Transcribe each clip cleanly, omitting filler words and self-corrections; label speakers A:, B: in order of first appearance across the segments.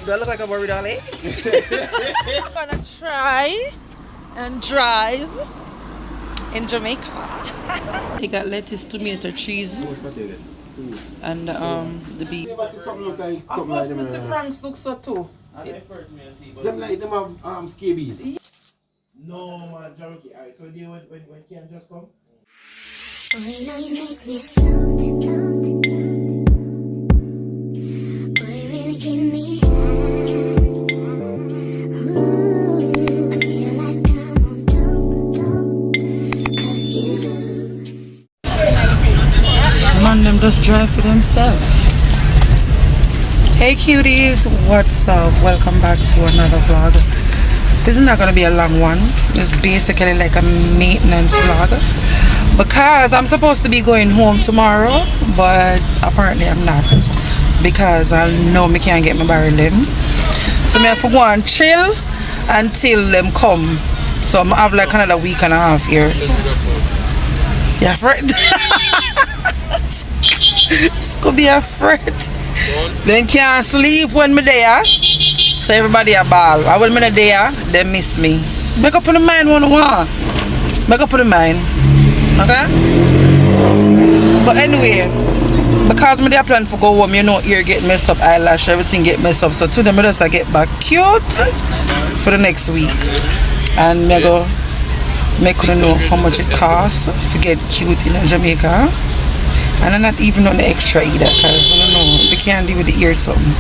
A: Do I look like a worried dolly? I'm gonna try and drive in Jamaica. They got lettuce, tomato, cheese, and the beef.
B: You ever see something look like
A: Of course, Mr. Frank's looks so too.
B: Them like them have scabies.
C: No man, Cherokee. Alright, so they when Ken just come.
D: Boy, now you make me float, float, boy, you really give me ooh, I feel like I'm on dope, dope, 'cause you
A: Man, them just drive for themselves. Hey cuties, what's up? Welcome back to another vlog. This is not gonna be a long one. It's basically like a maintenance vlog because I'm supposed to be going home tomorrow, but apparently I'm not because I know me can't get my barrel in. So I have to go and chill until them come. So I'm have like another week and a half here. Yeah, afraid. It's gonna be afraid. Then can't sleep when me there. So everybody a ball. I when me not there, they miss me. Make up in the mind one. Make up in the mind. Okay? But anyway, because me there plan for go home, you know, ear get messed up, eyelash, everything get messed up. So to them I just get back cute for the next week. And me go make you know how much it costs to get cute in Jamaica. And I'm not even on the extra either because I don't know, they can't deal with the ear something.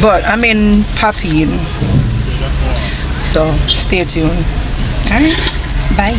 A: But I'm in popping. So stay tuned. Alright, bye.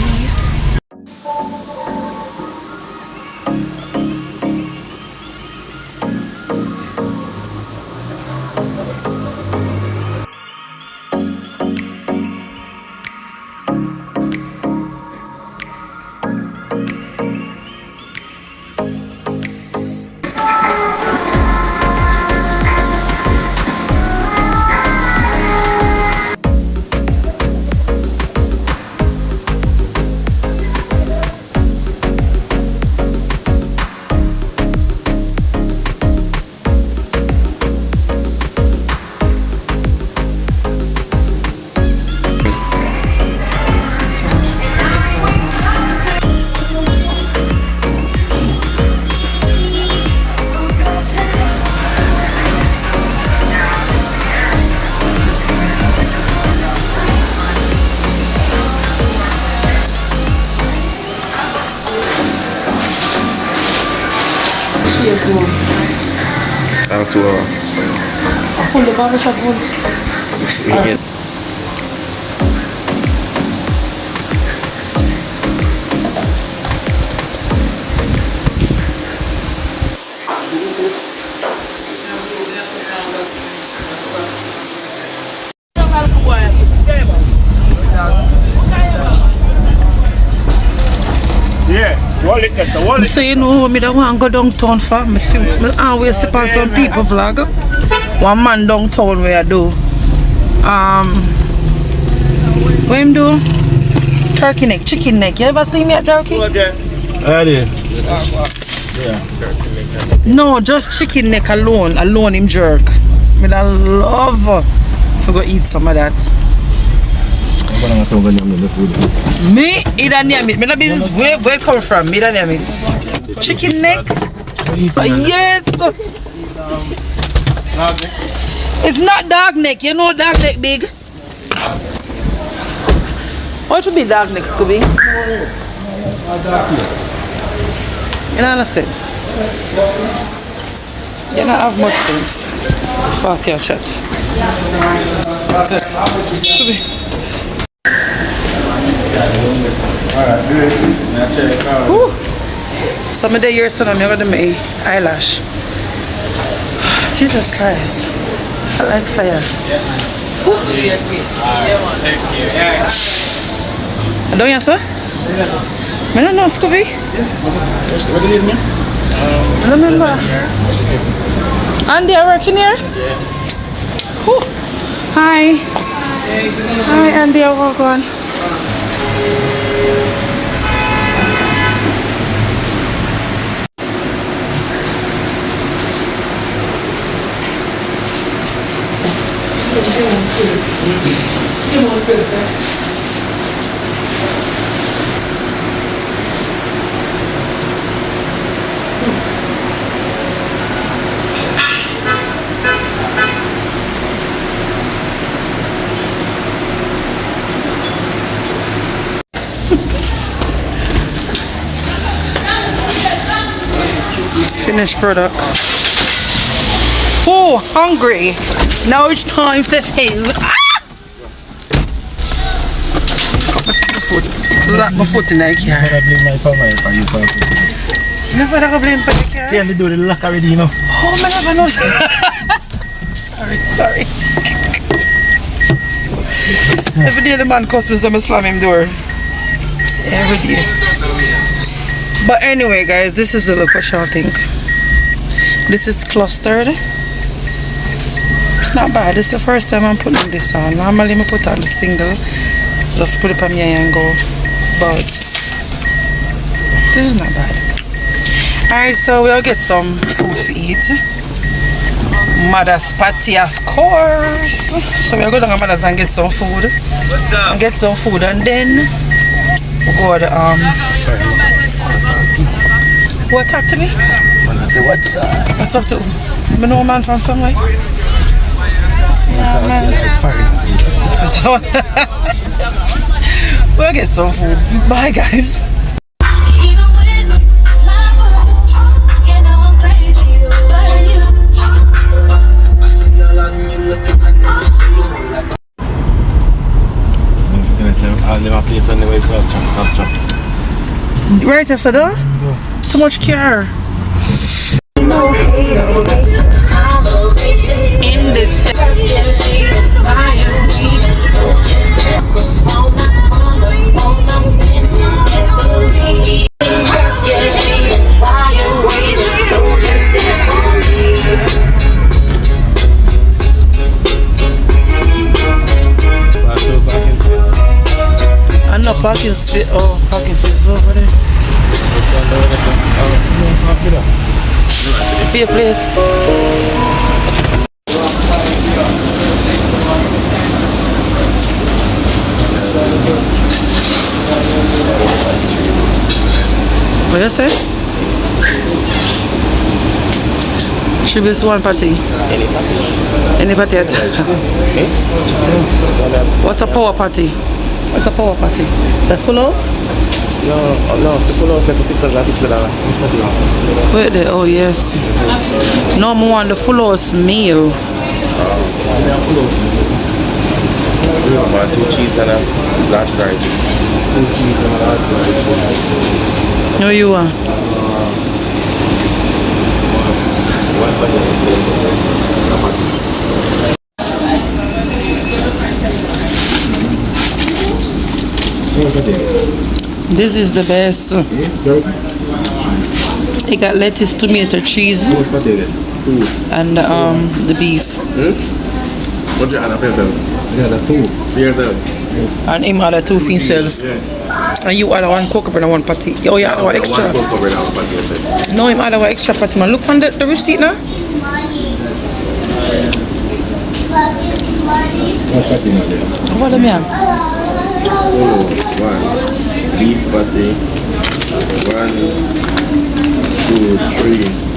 E: Out to
A: Full the barbershop full.
E: yeah.
C: Wallet.
A: So you know me don't want to go downtown for me see me always see on some people vlog. One man downtown where I do. What him do? Turkey neck, chicken neck. You ever see me at turkey?
C: I did. Yeah.
A: No, just chicken neck alone him jerk. Me I love to go eat some of that. Me eat and name it. Me not business where it come from. Me don't name it. Chicken neck. Yes. It's not dog neck. You know dog neck big. What would be dog neck, Scooby? You know no sense. You don't have much sense. Fuck your chat. Scooby.
C: Alright, do it. Now check it out.
A: Some of the years son I'm going to my eyelash. Jesus Christ. I like fire. Don't you, sir? I don't know, Scooby.
B: What do you mean?
A: I remember. Andy, are working here? Yeah. Hi. Hi, Andy, how are you going? Finished product. Oh, hungry. Now it's time for food. Ah! Lock my foot in the car.
C: I blame my family for you talking to me.
A: Never have a blame for the car.
C: Can they do the lock already, you know?
A: Oh, man, I never know. Sorry. Every day the man customers and I slam him door. Every day. But anyway, guys, this is the look what y'all think. This is clustered. It's not bad. This is the first time I'm putting this on. Normally I put on the single. Just put it on my and go. But this is not bad. Alright, so we'll get some food to eat. Mother's party, of course. So we'll go down to Mother's and get some food. And get some food and then we'll go to what, talk to me?
C: When I say, what's up?
A: What's up to you know a man from somewhere? Yeah, man. We'll get some food. Bye, guys.
C: I'll leave a place on the way, so I'll traffic.
A: Right, I said, too much care. In this I'm not parking space. Oh, parking space over there. For your place. What you say? Should be this one party. Any party? What's a power party? What's a power party? The full house?
C: No, it's a full house for $660.
A: Wait there, oh yes. No, I want the full house meal.
E: We want 2 cheese and a large fries.
C: 2 cheese and a large fries.
A: No, you want? This is the best. It got lettuce, tomato, cheese, and the beef.
E: What you order for yourself?
C: Yeah, the 2.
E: For yourself?
A: And him order 2 for himself. And you order 1 coke and 1 patty. Oh, you order 1 extra. No, him order 1 extra patty. Man, look on the receipt now.
C: What's that in there?
A: What the man?
E: 1 beef patty. 1, 2, 3.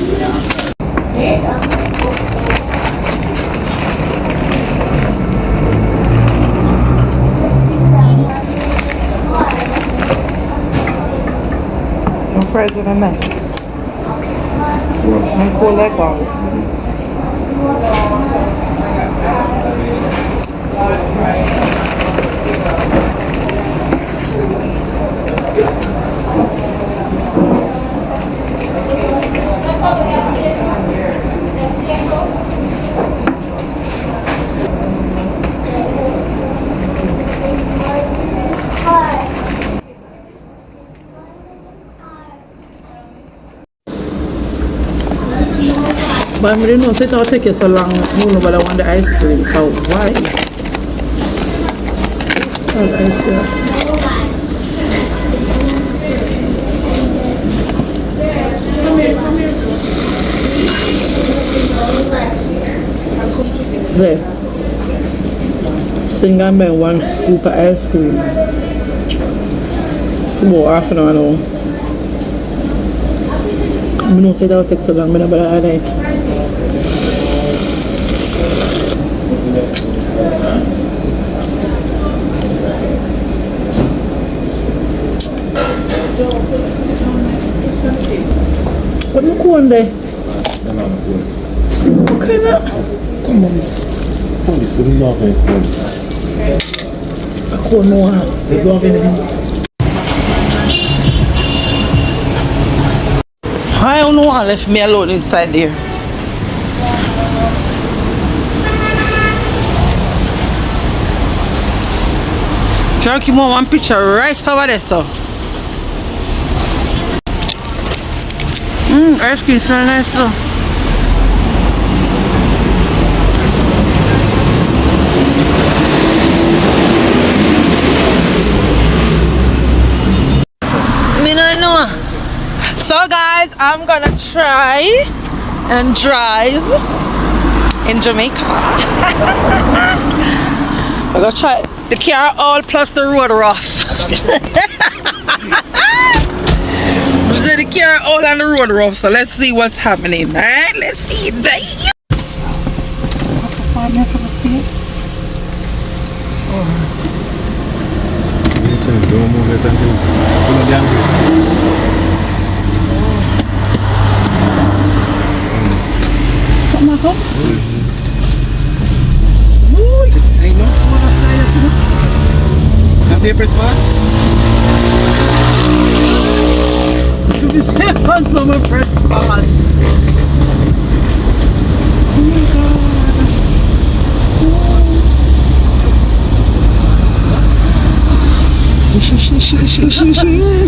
E: Fries with a mess. And cool leg one. But I didn't know it will take you so long. Nobody want the ice cream. Oh, why? Oh, ice cream. There. think I made 1 scoop of ice cream. For about half an hour now. I know say that will take so long, but I like. What you cone there? What kind of? Come on.
C: Police, we don't have any phone.
E: I cone no one.
C: They don't have anything.
A: I don't know why left me alone inside there. Jerky more one picture right over there, so. Ice cream smell nice though. Me don't know. So guys, I'm gonna try and drive in Jamaica. I'm gonna try the car all plus the road rough. So the car all on the road rough, so let's see what's happening. Alright, let's see it. What's the far there for the state?
C: Don't move it until
A: Something like that?
C: I know. So say press fast.
A: This is summer press fast. Oh my god.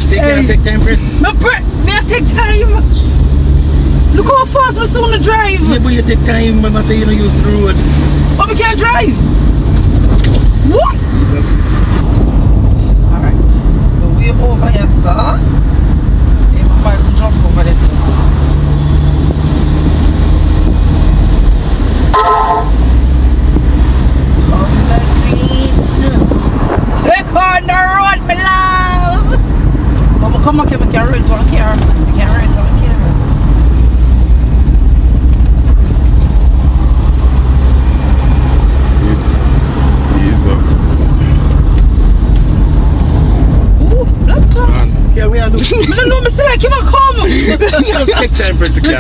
C: Say can I take time press?
A: May I take time? Look how fast we're soon to drive.
C: Yeah, but you take time when I say you don't use the road.
A: But we can't drive. What?
C: Jesus.
A: Alright. So we're over here, sir. Yeah, my wife jump over there, sir. Take on the road, my love. But come on, we can rent one car. We can rent one car. Ooh, blood clot.
C: Yeah, we are doing.
A: I don't know, Mr. Like, come.
C: Just take time press the car.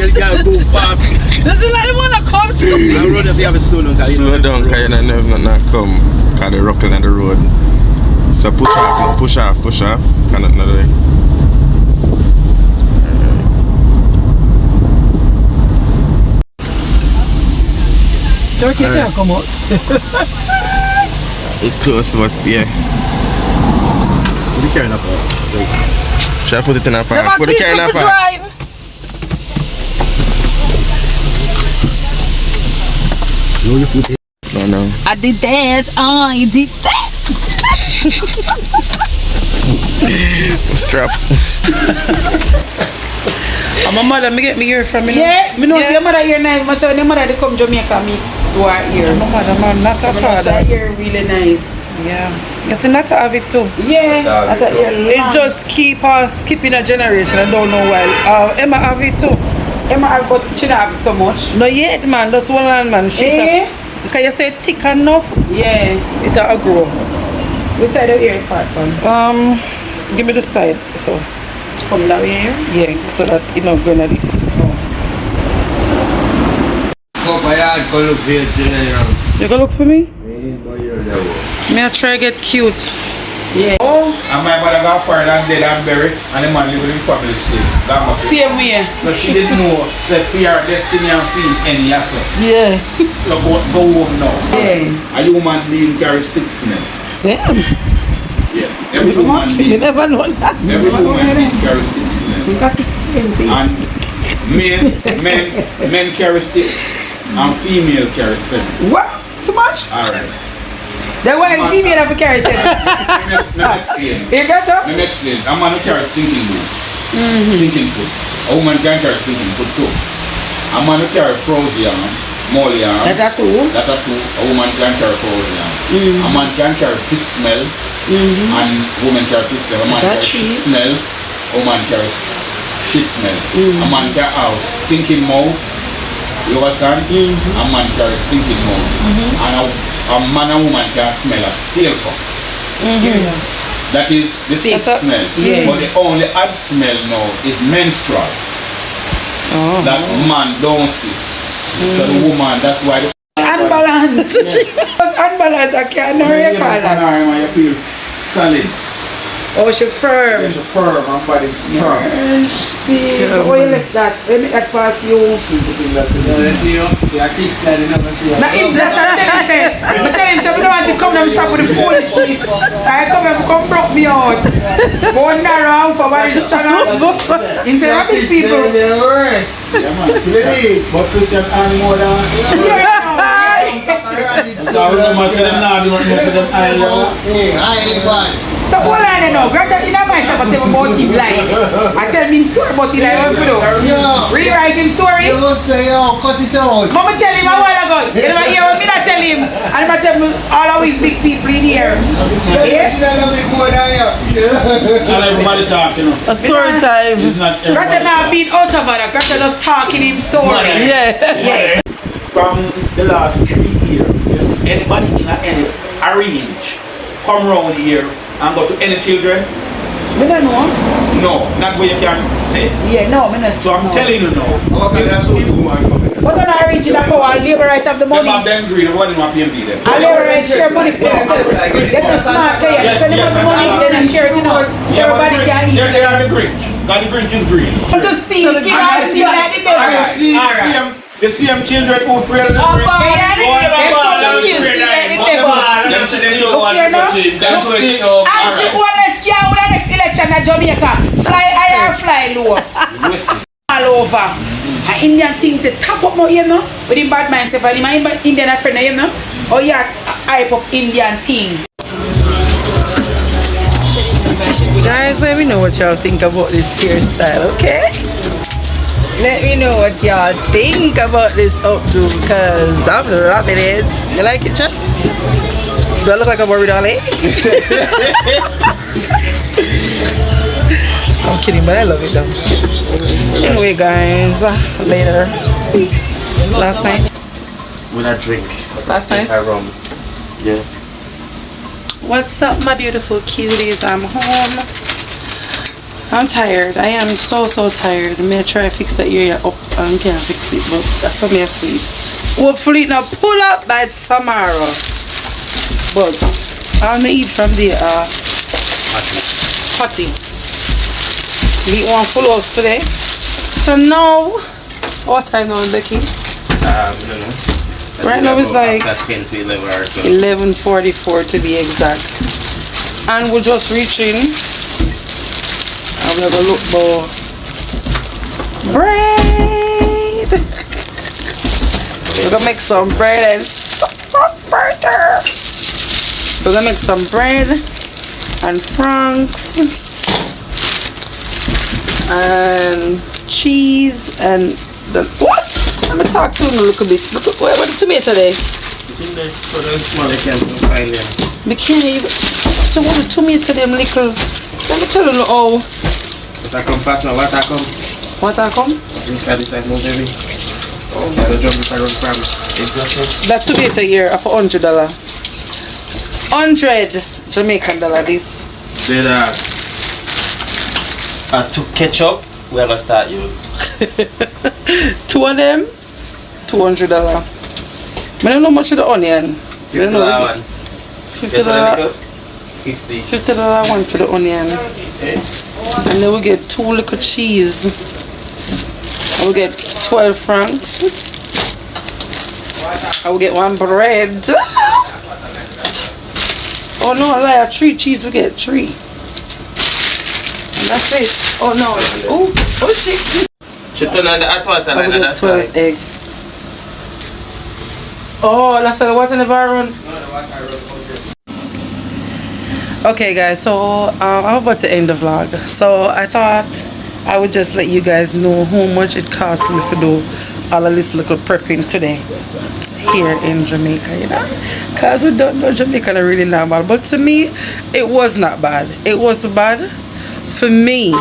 C: You gotta move fast.
A: There's a lot of one that comes.
C: I road just have it slow down.
F: Slow down, cause you don't know not come. Cause the rockle on the road. So push off now, push off. Cannot another way.
A: Turkey can't come out.
F: It close, but yeah.
C: Put the car in a park.
F: Should I put it in a
A: Never
F: park? Put the
A: teach
F: car in
A: me
F: a
A: to
F: park.
A: drive.
C: No, you feel.
F: No.
A: I did that. I did that.
F: Strap.
A: And my mother, me get me here from me.
G: Yeah, me know
A: Yeah.
G: your mother here nice. My son, your mother they come Jamaica me do her here.
A: My mother, man, not a
G: My
A: father.
G: son here really nice.
A: Yeah. Yes, not to have it too.
G: Yeah, I thought here
A: It just keep on skipping a generation. I don't know why. Emma have it too.
G: Emma have but she don't have so much.
A: No yet, man. Just one land, man. She
G: Eh?
A: because you say thick enough,
G: Yeah.
A: it a grow.
G: We said the ear part one.
A: Give me the side, so
G: Come that way here.
A: yeah, so that you know going like this. You go look for me? Me I try get cute.
G: Yeah.
C: And my mother got fired and dead and buried, and the man lived in family sleep.
G: Same way.
C: So she didn't know that for your destiny and feel any yes.
A: Yeah.
C: So go home now.
G: Yeah.
C: A human being carries 6 men.
A: Damn.
C: Yeah. Every human
A: You
C: being.
A: never know that.
C: Every human being carries 6 men.
G: Think that's expensive.
C: And men carry 6 and female carry 7.
G: What? So much?
C: Alright.
G: The wife female have to carry seven.
C: Let me explain.
G: You got up?
C: Let me explain. A man who carries stinking food. Stinking food. A woman can carry stinking food too. A man who carry frozen
H: mole yarn.
G: That are two.
H: That are two. A woman can carry powder yarn. A man can carry piss smell. And woman carry piss smell. A man carry shit smell. A woman carry shit smell. A man can have stinking mouth. You understand? A man carry stinking mouth. And a man and woman can smell a stale fuck. That is the sick smell. But the only odd smell now is menstrual. That man don't see. So the woman, that's why the
G: Unbalanced. Unbalanced. I can't know you call that.
H: you feel solid.
G: Oh, she firm.
H: There's a firm and body strong.
G: See, oh, you left that. Let me that pass you.
B: You see you? You're a Christian, you never see you.
G: Now, if that's what I'm saying, I'm telling you, I don't want to come down and shop with the foolish people. I come and come broke me out. Going around for what is strong. Instead of these people.
B: They're worse.
H: Yeah, man.
B: Really?
H: But Christian earn more than...
B: Hey, I ain't bad.
G: So what I don't know, Greta in my shop I tell me about him life. I tell him story about him life. Rewrite him story.
B: You will say, oh, cut it out.
G: Mama tell him a while ago. You never hear what me not tell him. And I tell him all of his big people in here. Yeah?
B: You don't know me more than you.
H: Not everybody talking.
E: A story time.
H: It's not
G: Greta now being out of it. Greta just talking him story.
E: Yeah.
C: From the last 3 years, if anybody in any arrange come round here and go to any children,
G: We don't know.
C: no, not where you can say.
G: Yeah, no, me not.
C: So I'm telling you now.
B: Okay, that's what you want.
G: But on our original power, labor right of the
C: Them
G: money.
C: have them green, the one in my PMD then.
G: And labor right share money for themselves. Get the smart guy.
C: Yes,
G: Send them
C: yes,
G: the money,
C: and
G: then I share it, you know.
C: Yeah, but
G: Everybody can eat.
C: they are the Grinch. God, the Grinch is green.
G: To steal, kill, and steal like the devil.
C: The same children who pray to the Grinch.
G: And she won a scare with the next election in Jamaica. Fly higher, fly lower. All over. An Indian thing to top up more, you know. With the bad mindset, and my Indian friend, you know. Oh, yeah, hype up Indian thing.
A: Guys, let me know what y'all think about this hairstyle, okay? Let me know what y'all think about this updo, because I'm loving it. You like it, Chuck? Do I look like a Barbie doll, eh? I'm kidding, but I love it though. Anyway, guys, later. Peace. Last night.
F: With a drink.
A: Last night.
F: A rum. Yeah.
A: What's up, my beautiful cuties? I'm home. I'm tired. I am so tired. I'm gonna try to fix that area up. I can't fix it, but that's what me asleep. Hopefully it not pull up by tomorrow. But I'll eat from the patty. We eat one full house today. So now, what time now, Becky?
F: I don't know.
A: Right now it's like
F: 10 to 11 or so.
A: 11:44 to be exact. And we're just reaching. I'm gonna look for bread. We're gonna make some bread and some burger. We're gonna make some bread and franks and cheese and the what? I'm gonna talk to him a little bit. Look, where the tomato there? We can't even. So what the tomato them little? Let me tell you how.
F: What I come fast now? What I come?
A: What I come? That tomato here of $100. 100 Jamaican dollar this.
F: Then to ketchup, we're gonna start use.
A: 2 of them, $200. I don't know how much of the onion.
F: $50
A: $50. $50 one for the onion. And then we get 2 little cheese. And we get 12 francs. And we get 1 bread. Oh no, I lied. 3 cheese, we get 3. And that's it. Oh no. Oh shit.
F: She turn on the hot water
A: I
F: like
A: will get
F: that
A: 12 egg. Oh, that's the water never run. Okay guys, so I'm about to end the vlog. So I thought I would just let you guys know how much it cost me to do all of this little prepping today here in Jamaica, you know, because we don't know Jamaica are really normal, but to me it was not bad. It was bad for me.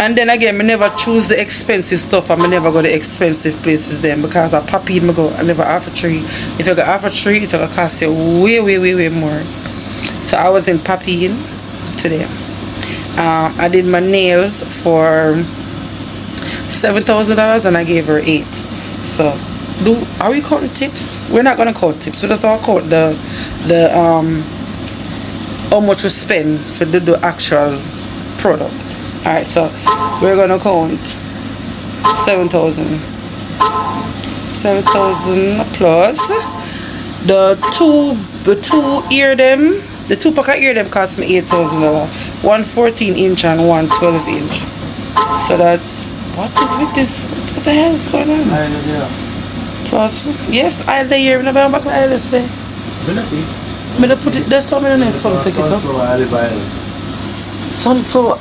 A: And then again, I never choose the expensive stuff, and I never go to expensive places then, because I pop in, I go, I never half a tree. If you got half a tree, it's gonna cost you way more. So I was in Papine today. I did my nails for $7,000 and I gave her $8,000. So are we counting tips? We're not gonna count tips. We just all count the how much we spend for the actual product. Alright, so we're gonna count 7,000 plus the two ear them. The 2 pack of ear them cost me $8,000. One 14-inch and one 12-inch. So that's, what is with this? What the hell is going on? Plus, yes, I'll lay here. I'm not back like this day.
B: Let's see.
A: I'm gonna put it, there's something in there, so take it up. Sunflower.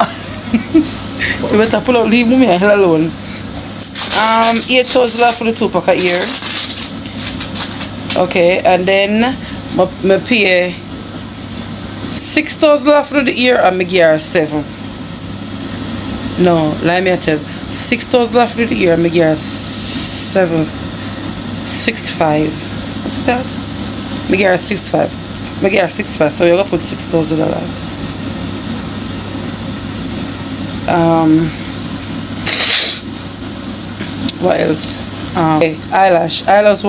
A: You better pull out, leave me hell alone. $8,000 for the 2 pack of ear. Okay, and then my pay $6,000 for the ear and my gear $7,000. No, let me tell you. $6,000 for the ear and my gear $6,500. What's that? My gear $6,500. My gear $6,500. So you're gonna put $6,000. What else? Okay, eyelash. The eyelash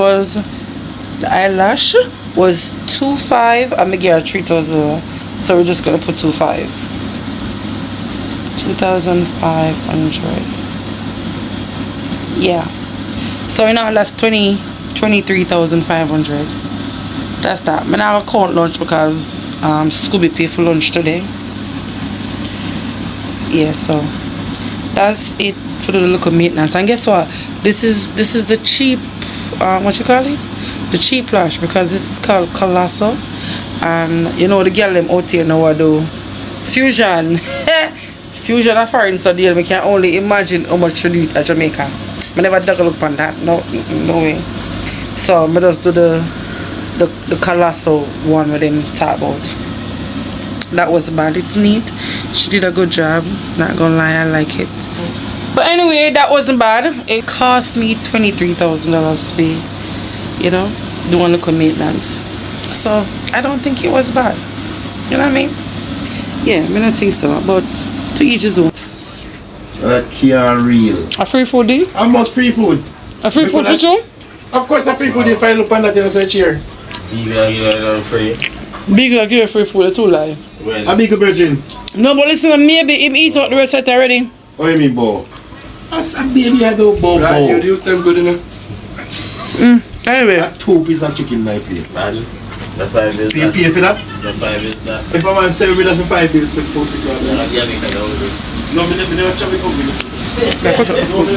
A: was $2,500 and my gear $3,000. So we're just gonna put 2,500. 2,500. Yeah. So now that's 23,500. That's that. I'm not gonna count lunch because Scooby paid for lunch today. Yeah, so that's it for the local maintenance. And guess what? This is the cheap what you call it? The cheap lash, because this is called Colossal. And you know the girl them out here now I do fusion. Fusion are foreign, so deal. We can only imagine how much you do it at Jamaica. I never dug a look on that. No way. So I just do the Colossal one with them talk about. That was bad. It's neat. She did a good job. Not gonna lie, I like it. But anyway, that wasn't bad. It cost me $23,000 fee. You know, doing local maintenance. So I don't think it was bad. You know what I mean? Yeah, I mean I think so. But to each his own.
B: Can't real.
A: A free food deal?
B: How much free food?
A: A free food for you?
B: Of course, a free food if I look on that in a search here.
C: Free.
A: Big like give free food, too lie.
B: A big virgin.
A: No, but listen, maybe him eat out the recipe already.
B: What do you mean, Bo? As a baby, I do Bo.
F: Right, you do them good enough.
A: Anyway.
B: That 2 pieces of chicken I plate.
C: Man, the 5 is
B: So you pay for that?
C: The 5 is that.
B: If a man say we that for 5 bills to post it to other. No, we never chop it up.
A: Yeah, cut up the food.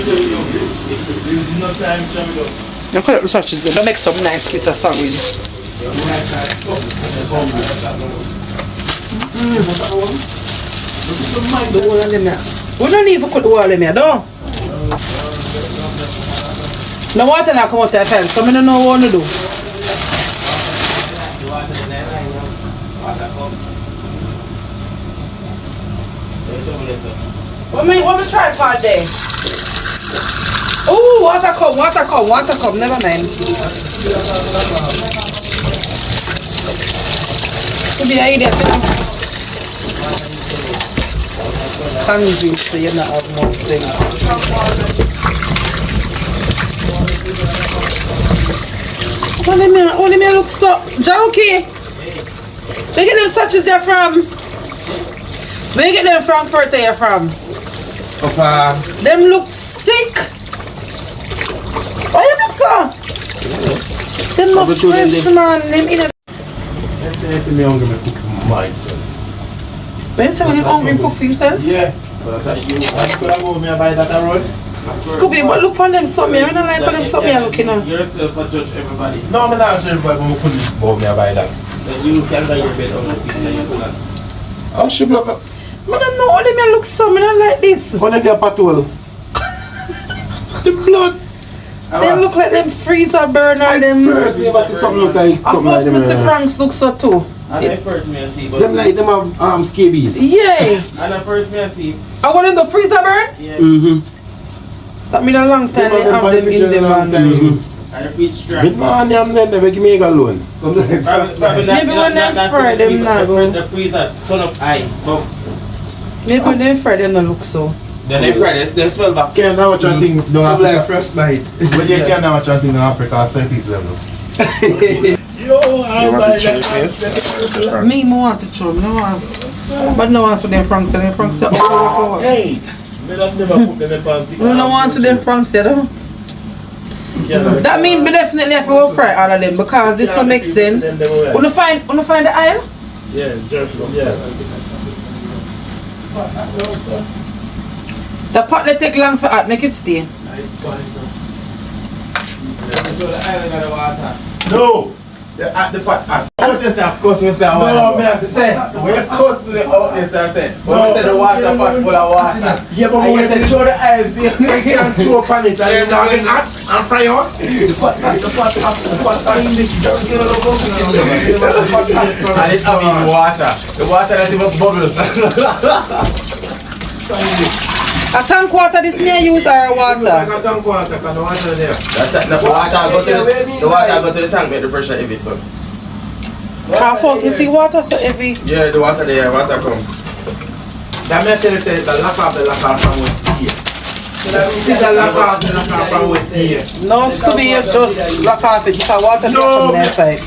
B: No time chop it up.
A: Now cut up the sausages. Don't make some nice piece of sandwich. The whole of them here. We don't even cut the whole of them here, though. No water now come out of the fan, so I don't know what to do. What me tripod there? Oh, water come, never mind. To be an idiot, you know. Convince so you not have more things. Only me look so junky. Where you get them sachets here from? Where you get them Frankfurt here from? Them look sick. Why you look so? Them not fresh, man. Them in a...
B: They say me hungry, me cook for myself.
A: When you say when you're hungry, cook for yourself?
B: Yeah. But I could have go me buy that road.
A: Scooby, but look on them something. I don't like on them something I'm looking at.
C: Yourself for judge everybody.
B: No, I'm not sure if I couldn't go me buy that.
C: Then you can buy your bed on the thing that you do that.
B: Oh, she block up.
A: I don't know how them look so. I don't like this.
B: What if you're patrol? The blood.
A: They look like them freezer burner, them.
B: First, me ever see something look like
A: At
B: something like
A: first,
B: them.
A: Mr. Franks look so too.
I: And the first me I see, but
B: Them like them have scabies.
A: Yeah.
I: and the first me I see,
A: I want in the freezer burn?
I: yeah,
A: That mean a long time they have them in the van.
I: and the feet strap.
B: Bit man, them never give me a alone.
A: Maybe when them fry, them not go.
I: The freezer turn up high, but
A: Maybe when them fry, them not look so.
I: then they fry, they smell back.
B: Can't have a chat thing down Africa.
J: first bite.
B: But you can't have a chat thing down Africa, so people them know. Yo, I
F: want to try this?
A: Me want to try, no want. But no one to them Franks, and them Franks say, oh.
B: Hey, me that never put them in panty.
A: No one to them Franks, you know. That means we definitely have to go fry all of them because this don't make sense. Wanna find the aisle?
B: Yeah, just yeah.
A: The pot they take long for hot, make it stay.
B: No, at the pot.
H: Out this of course me say I
B: No,
H: want.
B: me I say.
H: When you cuss me out this I said. When I said the water pot full of water.
B: Yeah, but
H: I
B: when
H: said show the eyes.
B: you can't throw pan it and it's not getting hot and fry out. The pot in this dirt, you know,
H: And it having water. The water that it was bubble.
A: A tank water this may use or water?
B: Like a tank water, because the water there.
H: The water go to the tank make the pressure heavy so.
A: Cause first we see water so heavy.
H: Yeah, the water there, water come.
B: That may tell you say the lock from with here. See the lock from with here.
A: No, Scooby, you just lock off it because water
B: No,
A: from their side.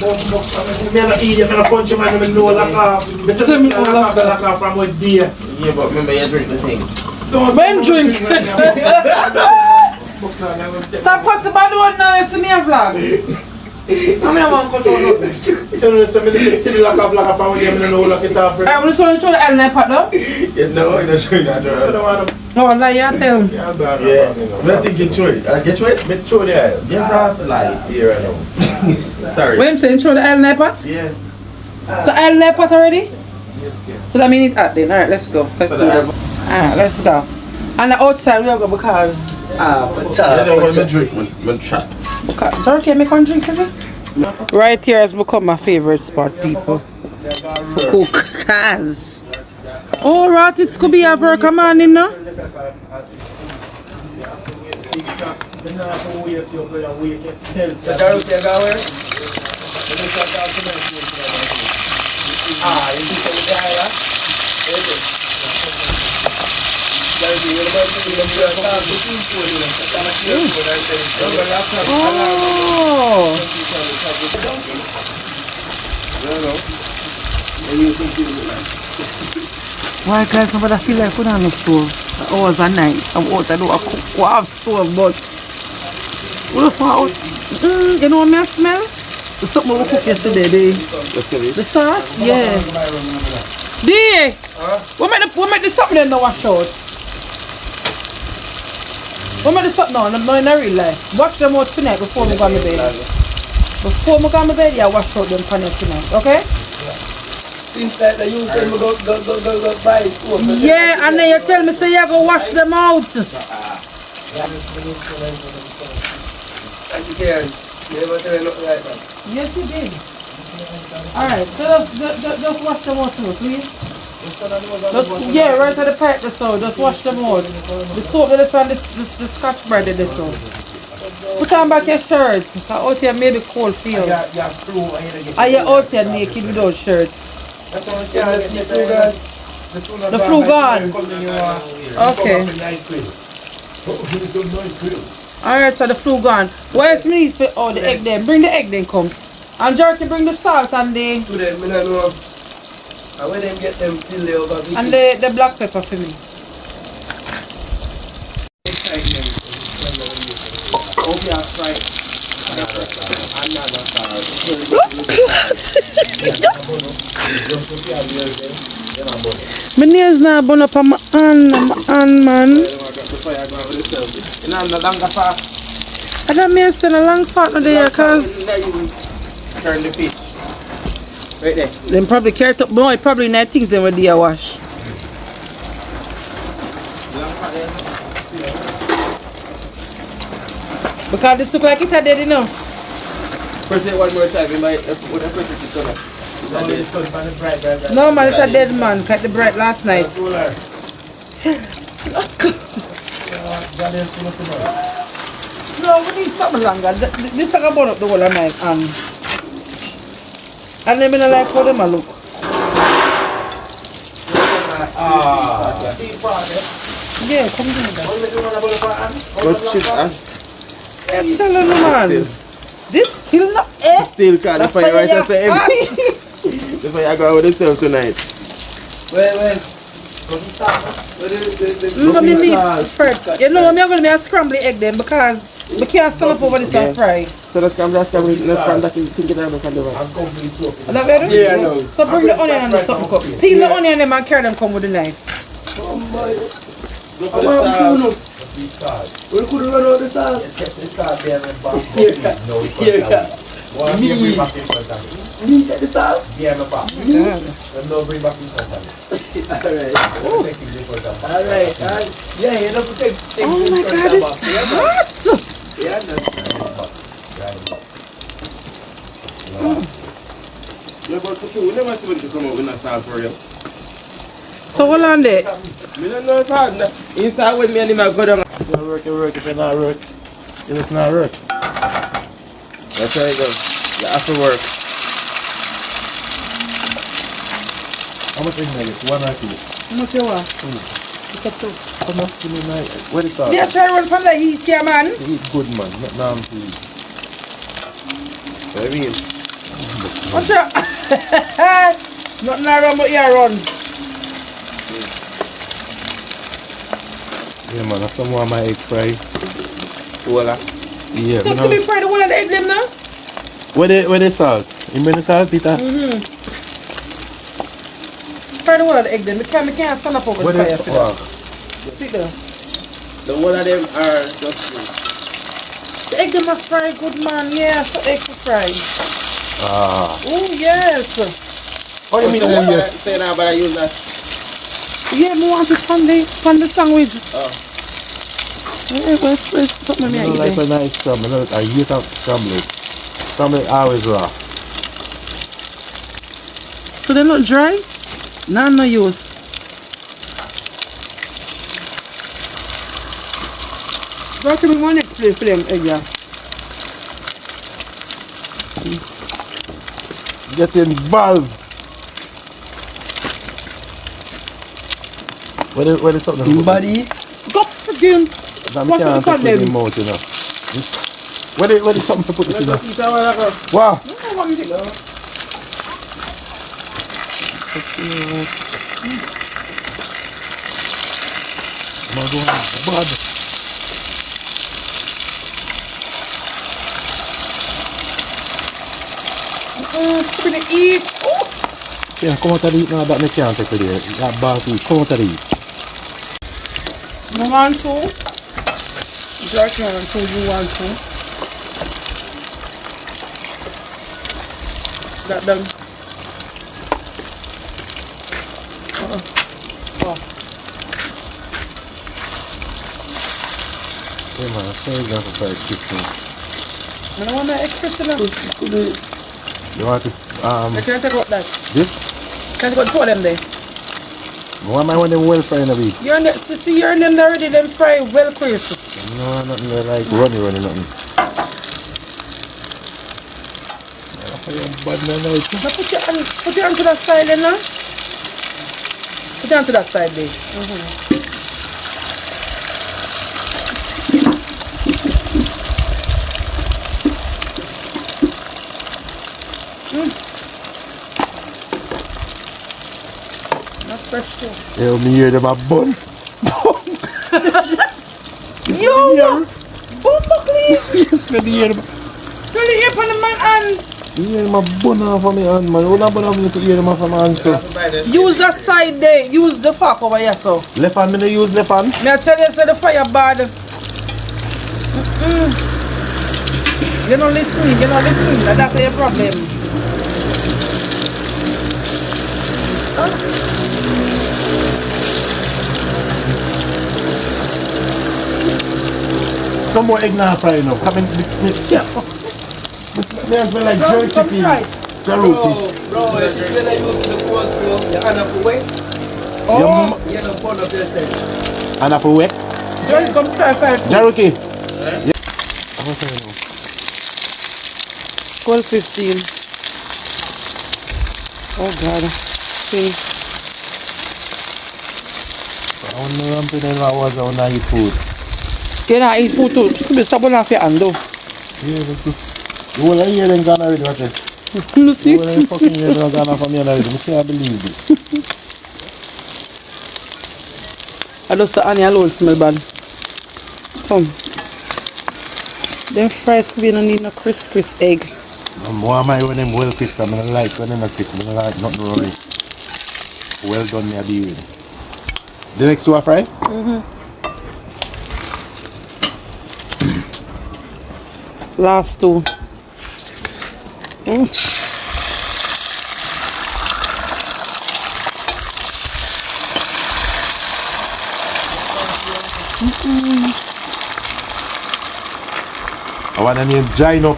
B: Me no idiot, me no punch him and me know lock off. Me say me lock from with here.
H: Yeah, but remember you drink the thing.
A: When drink? Stop passing by the one now, you see me a vlog. I mean, I want to control nothing.
B: Tell me say me see the lock from with here, me no know lock it off.
A: I'm just going to show the island pot though.
H: Yeah, no, I'm not showing that.
B: I don't want to.
A: No, like you tell him.
B: Yeah, I'm bad.
H: Yeah, I think you throw it. Get through it?
B: Me throw the aisle.
H: Yeah, brass the light. Here right now. Sorry.
A: What I'm saying, show the island pot?
H: Yeah.
A: So island pot already?
H: Yes, yeah.
A: So that means it's hot then. Alright, let's go. Let's do this. Alright, let's go. And the outside we'll go because
H: You know when I drink, when chat.
A: George, can you make one drink for me? Right here has become my favorite spot, people. For cook. Cause. Oh, right, it could be a work a man, you know? Oh. Why guys, nobody feel like put on the stove? Hours a night. I'm out, I do a cook, I have stove, but we just want out. You know what I smell? The something we cooked yesterday, the sauce? Yeah. D! What make the something then now wash out? What make the something now? No, in real life. Wash them out tonight before we go to bed. Before we go to bed, yeah, wash out them pan tonight, okay?
J: Since that they use them go buy it.
A: Yeah, and then you tell me say you go wash them out.
J: Never tell you nothing like that.
A: Yes, you did. Alright, so just wash them out too, please. Yeah, right at the pipe the so just wash them out. The soap that is on the scotch bread in this so. Put on back your shirt. Cause out here maybe cold feel. Are you out here naked without shirt? The flu gone. Okay. Alright, so the flu gone. Where's me for the egg then? Bring the egg then come. And Jerky bring the salt and the
J: To them, I don't know. And when them get them fill they over
A: and the black pepper for me. My nails not burn up on my hand, man. I don't mean send a long fat no there cause
H: Turn the fish. Right there.
A: them probably carrot up boy, probably not things them with the wash. Because this look like it a dead, you know.
I: Press it one more time. You might press it to turn up.
A: No man, it's a dead man. Cut the bright last night. No, we need something longer. This thing I burn up the whole of night. And then I don't like how them a look. Yeah, come on. I'm telling you, man. This still not
I: Still can't
A: That's
I: find right
A: why
I: to say
A: you're
I: That's why I go with yourself tonight.
A: No, me need first. You know, I'm going to make a scrambled egg then because we can't stand up over this and fry.
I: So let's come let's from that thing get out of the door.
A: Is that better?
I: Yeah, I know.
A: So bring the onion and the something cup. Peel the onion and carry them come with the knife.
J: We could run out the sauce. Me at the sauce. Alright. Yeah, you don't take
A: Oh my God, it's hot!
I: You're about to kill. We never see when you come out with a sauce for you.
A: So hold on there.
I: I don't know it's hard. Inside with me and him I go down.
B: You work, if you not work, you just not work. That's how it goes. You have to work. How much is it? 1 or 2?
A: How much you want?
B: How much do you like? What is that?
A: Yeah, try run from the heat here, man.
B: Eat good, man. Not now to eat. I mean,
A: What's up? Nothing around but you run.
B: yeah, man. That's some of my egg fry.
I: Voila.
B: Yeah,
A: So to be fried the one of the egg them now?
B: Where the salt? You mean the salt, Peter?
A: Fry the one of the egg them. We can't stand up over the fire for that. Sit there.
I: The one of them are just
A: The egg them are fried good, man. Yeah, so egg to fry.
B: Ah.
A: Oh, yes.
B: What do you mean? Yes.
I: say now, but I use that.
A: Yeah, I want it from the sandwich.
I: Oh.
A: Yeah, where's something
B: I
A: me
B: don't like a nice scramble. I hate a scramble. Scramble always raw.
A: So they're not dry? None no use. Got to be one next place for them egg, yeah.
B: Get involved. Where is something?
J: Body.
A: Go for them.
B: That
A: What's
B: can't
A: the
B: put
A: them?
B: in the mouth, you know. Where is something to put this in there? Wow. My God, bad.
A: To be the eat. Oh.
B: Yeah, come out and eat now. That me can't take it there. That bad food. Come out and eat.
A: You want to? George, you want to? You want to? That done.
B: Hey man, say you got to fried chicken.
A: I don't want that extra enough.
B: You want to,
A: I can't take out that.
B: this?
A: Can't go to them there.
B: Why am I want them well fried in a bit?
A: You're in the, see, you're in them already, them fry well crisp.
B: No, nothing like runny, nothing. Bad man, like.
A: Now put your hand to that side then, now. Put your hand to that side there. That's fresh too.
B: Yeah, me hear them a bun.
A: Yo! Bumblecly!
B: Yes, me hear them.
A: Feel the ear on the man hand.
B: Me hear them a bun off of me hand, man. Hold on, bun off me to hear them off of my hand, so.
A: Use that side there. Use the fork over here, so.
B: Left hand, me no use left hand.
A: Me I tell you, say the fire bad. You don't listen. That's your problem.
B: Some more egg now fry now. Come in. Yeah. Me as well like jerky chicken. Charuti.
J: Bro, if you use the coleslaw, you're gonna have to wait.
E: Oh,
J: You're gonna burn up yourself.
B: And for wet.
E: just come try first.
B: Jaruki. Yeah.
A: 12:15. Oh God. See.
B: I don't know if I was on eat food.
A: You not eat food too. You be stubborn off your hand though.
B: Yeah, that's good. You will hear them gone already, watch it.
A: You see?
B: You will fucking hear them gone from me already. I can't believe this.
A: I just the onion alone smell bad. Come. Them fries we don't need no crisp egg.
B: More am I when them well crisp. I don't like when they're not crisp. I don't like nothing wrong with it. Well done, me I deal with it. The next two are fried?
A: Last two.
B: I want to name Gino.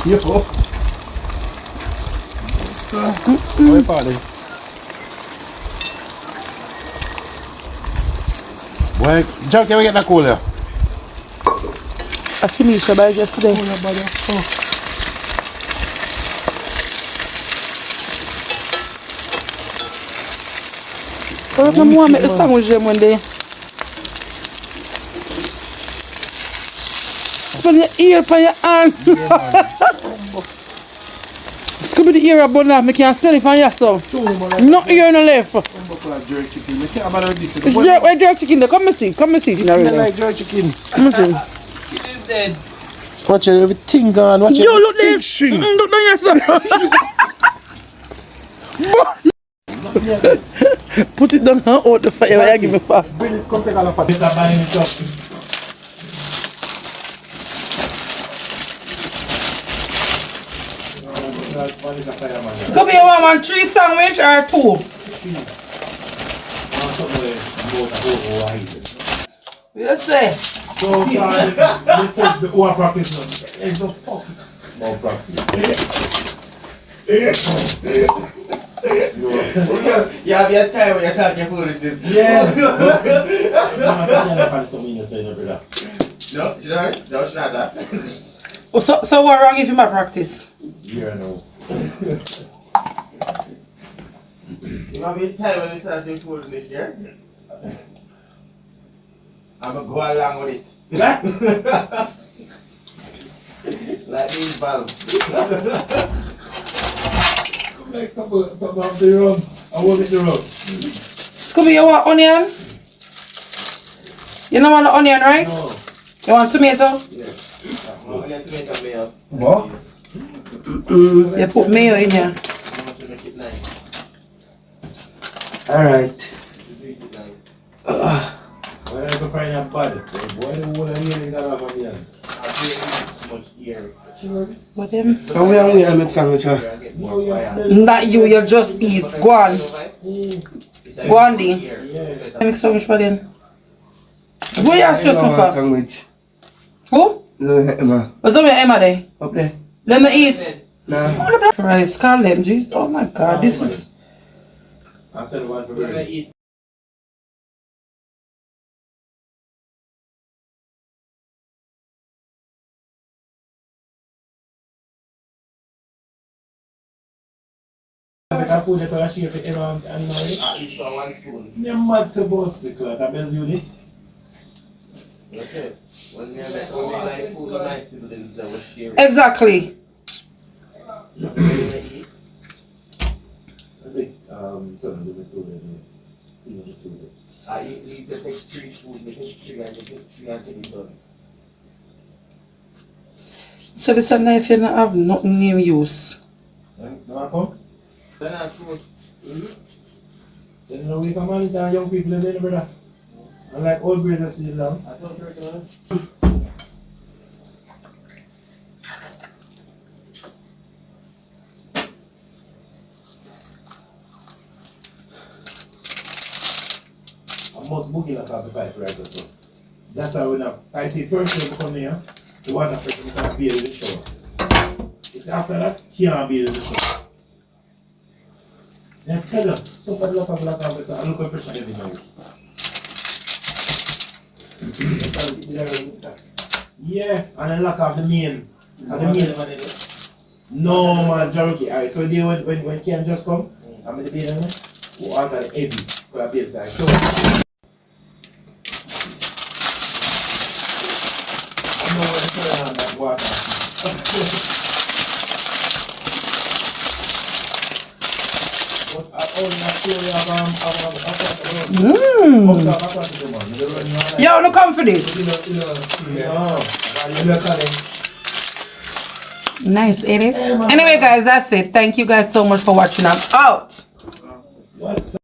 B: Yo. Wait, party. Boy, John, can we get that cooler?
A: I finished by yesterday. Oh, come on, make the sandwich them one day. Put your ear on your hand. It's could be the ear of bun me can't smell it from yourself. No ear no left. It's jerk chicken there. Come and see. Come and see.
B: I like jerk chicken.
A: Come and see.
J: It is dead.
B: Watch it, everything gone. Watch it.
A: Yo, look there.
B: String.
A: Look down yourself. Put it down and out the fire. I give me fire.
B: Bring this, come take all of it.
A: Come here, one 3 sandwich or 2? You say?
B: So, the over practice. There's no fuck. More practice.
I: You have your time when you're talking foolishness.
B: Yeah.
I: No, she's not. No, she's not that.
A: Oh, so what wrong if you might practice?
B: Yeah, no.
I: You have your time when you're talking foolishness, yeah? I'm going to go along with it. Like this valve.
B: Like something off the road. I won't hit the road.
A: Scooby, you want onion? You don't want the onion, right?
B: No.
A: You want tomato?
I: Yeah. Onion, tomato, mayo.
B: What?
A: You put mayo in here.
I: I want to make it nice.
B: Alright.
I: Make it nice.
B: When I go find a body, boy, the whole of me got off of me.
I: I'll pay too much ear.
A: What them?
J: And we are make sandwich.
I: I get more fire.
A: Not you, you just eat. Go on. Go on, D. I make sandwich for them. Who you ask just me for?
J: Sandwich.
A: Who?
J: No, Emma.
A: What's up with Emma there?
J: Up there.
A: Let me eat.
J: Nah.
A: Rice, call them, jeez. Oh my God, this is...
B: I said one for
I: We're gonna
B: me.
I: eat.
B: I put it on a shape for everyone and now.
I: I eat for one spoon.
B: You're mad to bust the cloth. I believe you this.
I: That's it. When we like food, nice siblings that will share it.
A: Exactly.
I: We're gonna eat.
B: I think, son, do the food.
I: I need to take 3 spoons, you take 3 and you take 3 and take it done.
A: So this is knife you don't have nothing name use.
B: No, I come?
I: Then I suppose.
B: So, you know, we come on and young people in there, brother. I like old brothers still down.
I: I thought you were gonna.
B: must boogie like the pipe right so. That's how we know. I see first thing come here, the water pressure can be in the shower. It's after that, can't be in the shower. Then tell them, somebody look up like this, I look at pressure every night. Yeah, and then lock off the main. No man, Cherokee. Alright, so they when Ken just come, I'm in the building, we alter the heavy for a build time. So I know what to put on that water. But I only not sure
A: Yo, no come for this. Nice edit. Anyway guys, that's it. Thank you guys so much for watching. I'm out.
B: What's